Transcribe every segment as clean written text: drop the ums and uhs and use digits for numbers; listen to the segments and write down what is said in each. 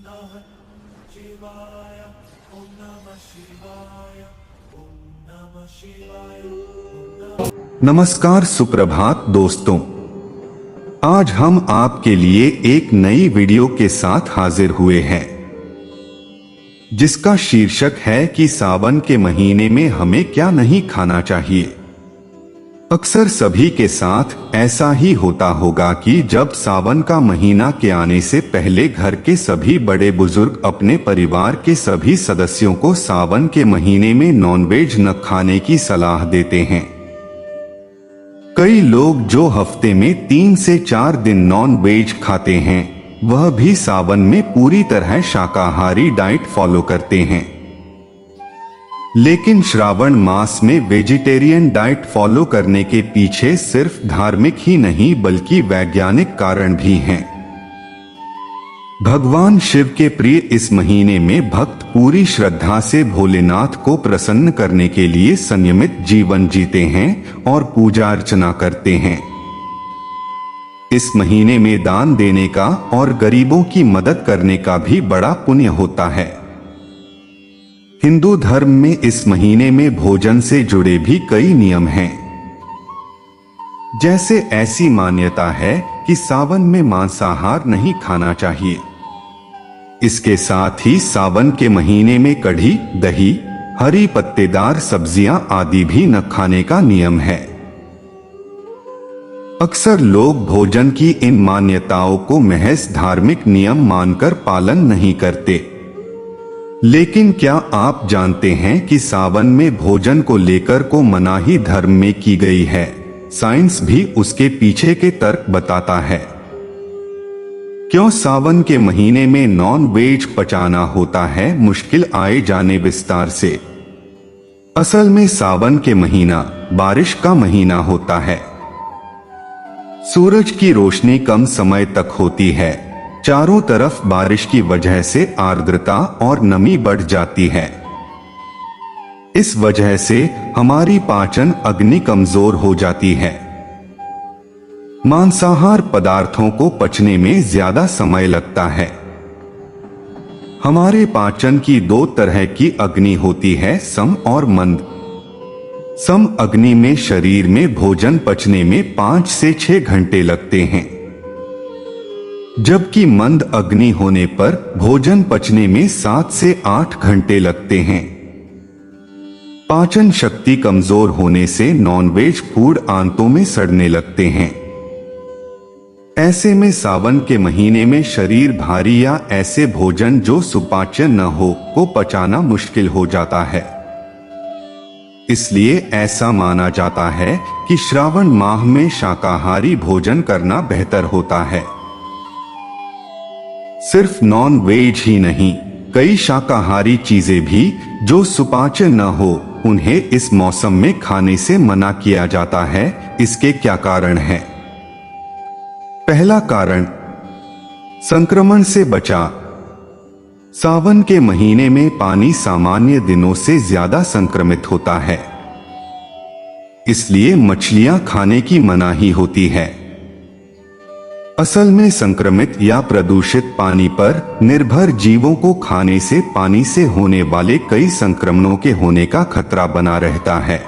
नमः शिवाय ओम नमः शिवाय ओम नमः शिवाय नमस्कार, सुप्रभात दोस्तों। आज हम आपके लिए एक नई वीडियो के साथ हाजिर हुए हैं, जिसका शीर्षक है कि सावन के महीने में हमें क्या नहीं खाना चाहिए। अक्सर सभी के साथ ऐसा ही होता होगा कि जब सावन का महीना के आने से पहले घर के सभी बड़े बुजुर्ग अपने परिवार के सभी सदस्यों को सावन के महीने में नॉनवेज न खाने की सलाह देते हैं। कई लोग जो हफ्ते में 3 से 4 दिन नॉन वेज खाते हैं, वह भी सावन में पूरी तरह शाकाहारी डाइट फॉलो करते हैं। लेकिन श्रावण मास में वेजिटेरियन डाइट फॉलो करने के पीछे सिर्फ धार्मिक ही नहीं बल्कि वैज्ञानिक कारण भी हैं। भगवान शिव के प्रिय इस महीने में भक्त पूरी श्रद्धा से भोलेनाथ को प्रसन्न करने के लिए संयमित जीवन जीते हैं और पूजा अर्चना करते हैं। इस महीने में दान देने का और गरीबों की मदद करने का भी बड़ा पुण्य होता है। हिंदू धर्म में इस महीने में भोजन से जुड़े भी कई नियम हैं। जैसे ऐसी मान्यता है कि सावन में मांसाहार नहीं खाना चाहिए। इसके साथ ही सावन के महीने में कढ़ी, दही, हरी पत्तेदार सब्जियां आदि भी न खाने का नियम है। अक्सर लोग भोजन की इन मान्यताओं को महज धार्मिक नियम मानकर पालन नहीं करते। लेकिन क्या आप जानते हैं कि सावन में भोजन को लेकर को मनाही धर्म में की गई है। साइंस भी उसके पीछे के तर्क बताता है। क्यों सावन के महीने में नॉन वेज पचाना होता है, मुश्किल आए जाने विस्तार से। असल में सावन के महीना बारिश का महीना होता है। सूरज की रोशनी कम समय तक होती है। चारों तरफ बारिश की वजह से आर्द्रता और नमी बढ़ जाती है। इस वजह से हमारी पाचन अग्नि कमजोर हो जाती है। मांसाहार पदार्थों को पचने में ज्यादा समय लगता है। हमारे पाचन की 2 तरह की अग्नि होती है, सम और मंद। सम अग्नि में शरीर में भोजन पचने में 5 से 6 घंटे लगते हैं, जबकि मंद अग्नि होने पर भोजन पचने में 7 से 8 घंटे लगते हैं। पाचन शक्ति कमजोर होने से नॉनवेज फूड आंतों में सड़ने लगते हैं। ऐसे में सावन के महीने में शरीर भारी या ऐसे भोजन जो सुपाच्य न हो को पचाना मुश्किल हो जाता है। इसलिए ऐसा माना जाता है कि श्रावण माह में शाकाहारी भोजन करना बेहतर होता है। सिर्फ नॉन वेज ही नहीं, कई शाकाहारी चीजें भी जो सुपाच्य न हो, उन्हें इस मौसम में खाने से मना किया जाता है। इसके क्या कारण है? पहला कारण, संक्रमण से बचाव। सावन के महीने में पानी सामान्य दिनों से ज्यादा संक्रमित होता है, इसलिए मछलियां खाने की मनाही होती है। असल में संक्रमित या प्रदूषित पानी पर निर्भर जीवों को खाने से पानी से होने वाले कई संक्रमणों के होने का खतरा बना रहता है।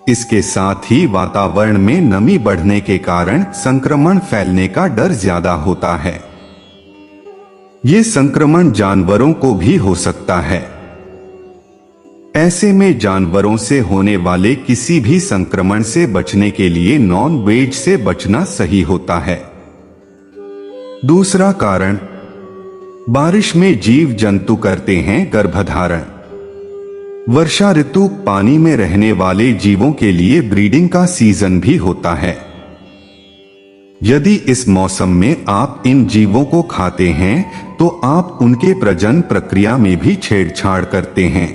इसके साथ ही वातावरण में नमी बढ़ने के कारण संक्रमण फैलने का डर ज्यादा होता है। ये संक्रमण जानवरों को भी हो सकता है। ऐसे में जानवरों से होने वाले किसी भी संक्रमण से बचने के लिए नॉन वेज से बचना सही होता है। दूसरा कारण, बारिश में जीव जंतु करते हैं गर्भधारण। वर्षा ऋतु पानी में रहने वाले जीवों के लिए ब्रीडिंग का सीजन भी होता है। यदि इस मौसम में आप इन जीवों को खाते हैं तो आप उनके प्रजनन प्रक्रिया में भी छेड़छाड़ करते हैं।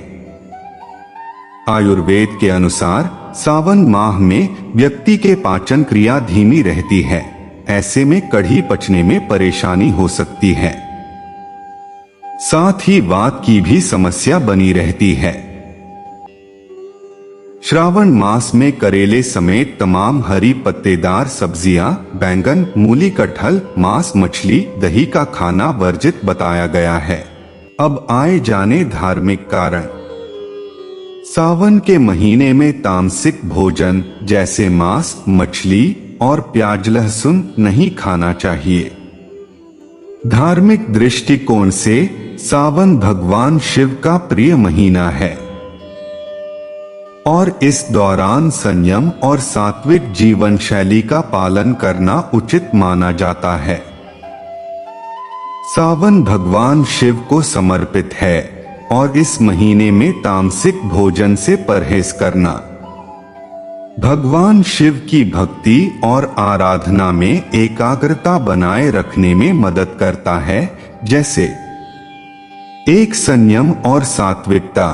आयुर्वेद के अनुसार सावन माह में व्यक्ति के पाचन क्रिया धीमी रहती है। ऐसे में कढ़ी पचने में परेशानी हो सकती है। साथ ही वात की भी समस्या बनी रहती है। श्रावण मास में करेले समेत तमाम हरी पत्तेदार सब्जियां, बैंगन, मूली, कटहल, मांस, मछली, दही का खाना वर्जित बताया गया है। अब आए जाने धार्मिक कारण। सावन के महीने में तामसिक भोजन जैसे मांस, मछली और प्याज, लहसुन नहीं खाना चाहिए। धार्मिक दृष्टिकोण से सावन भगवान शिव का प्रिय महीना है और इस दौरान संयम और सात्विक जीवन शैली का पालन करना उचित माना जाता है। सावन भगवान शिव को समर्पित है और इस महीने में तामसिक भोजन से परहेज करना भगवान शिव की भक्ति और आराधना में एकाग्रता बनाए रखने में मदद करता है। जैसे एक, संयम और सात्विकता।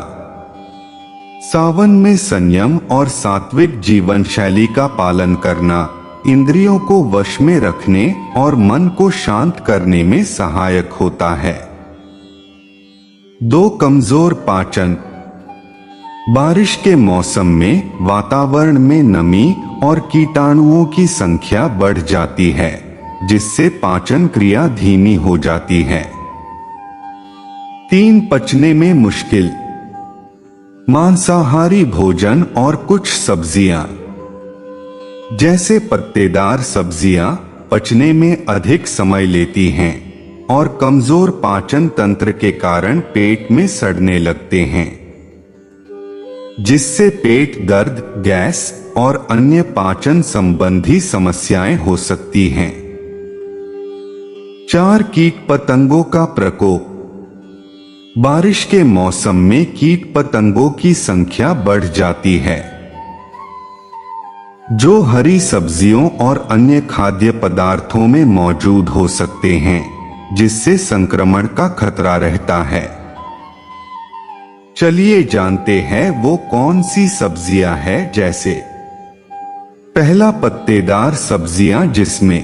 सावन में संयम और सात्विक जीवन शैली का पालन करना इंद्रियों को वश में रखने और मन को शांत करने में सहायक होता है। 2, कमजोर पाचन। बारिश के मौसम में वातावरण में नमी और कीटाणुओं की संख्या बढ़ जाती है, जिससे पाचन क्रिया धीमी हो जाती है। 3, पचने में मुश्किल। मांसाहारी भोजन और कुछ सब्जियां जैसे पत्तेदार सब्जियां पचने में अधिक समय लेती हैं और कमजोर पाचन तंत्र के कारण पेट में सड़ने लगते हैं, जिससे पेट दर्द, गैस और अन्य पाचन संबंधी समस्याएं हो सकती हैं। 4, कीट पतंगों का प्रकोप। बारिश के मौसम में कीट पतंगों की संख्या बढ़ जाती है, जो हरी सब्जियों और अन्य खाद्य पदार्थों में मौजूद हो सकते हैं, जिससे संक्रमण का खतरा रहता है। चलिए जानते हैं वो कौन सी सब्जियां हैं। जैसे पहला, पत्तेदार सब्जियां, जिसमें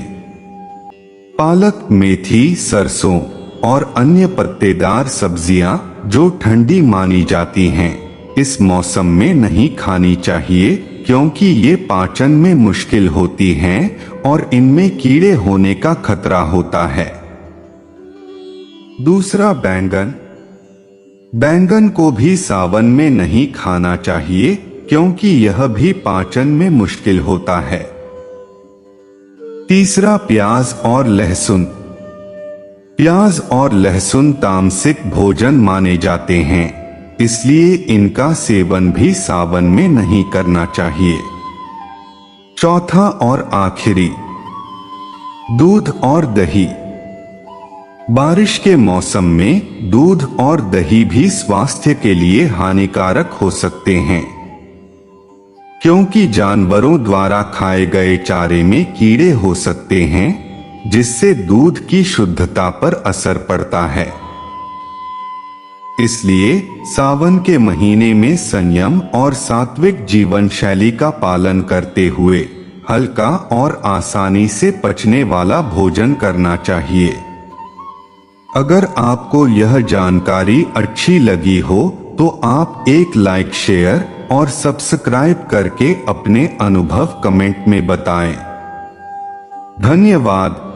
पालक, मेथी, सरसों और अन्य पत्तेदार सब्जियां जो ठंडी मानी जाती हैं, इस मौसम में नहीं खानी चाहिए क्योंकि ये पाचन में मुश्किल होती हैं और इनमें कीड़े होने का खतरा होता है। दूसरा, बैंगन। बैंगन को भी सावन में नहीं खाना चाहिए क्योंकि यह भी पाचन में मुश्किल होता है। तीसरा, प्याज और लहसुन। प्याज और लहसुन तामसिक भोजन माने जाते हैं, इसलिए इनका सेवन भी सावन में नहीं करना चाहिए। चौथा और आखिरी, दूध और दही। बारिश के मौसम में दूध और दही भी स्वास्थ्य के लिए हानिकारक हो सकते हैं, क्योंकि जानवरों द्वारा खाए गए चारे में कीड़े हो सकते हैं, जिससे दूध की शुद्धता पर असर पड़ता है। इसलिए सावन के महीने में संयम और सात्विक जीवन शैली का पालन करते हुए हल्का और आसानी से पचने वाला भोजन करना चाहिए। अगर आपको यह जानकारी अच्छी लगी हो तो आप एक लाइक, शेयर और सब्सक्राइब करके अपने अनुभव कमेंट में बताएं। धन्यवाद।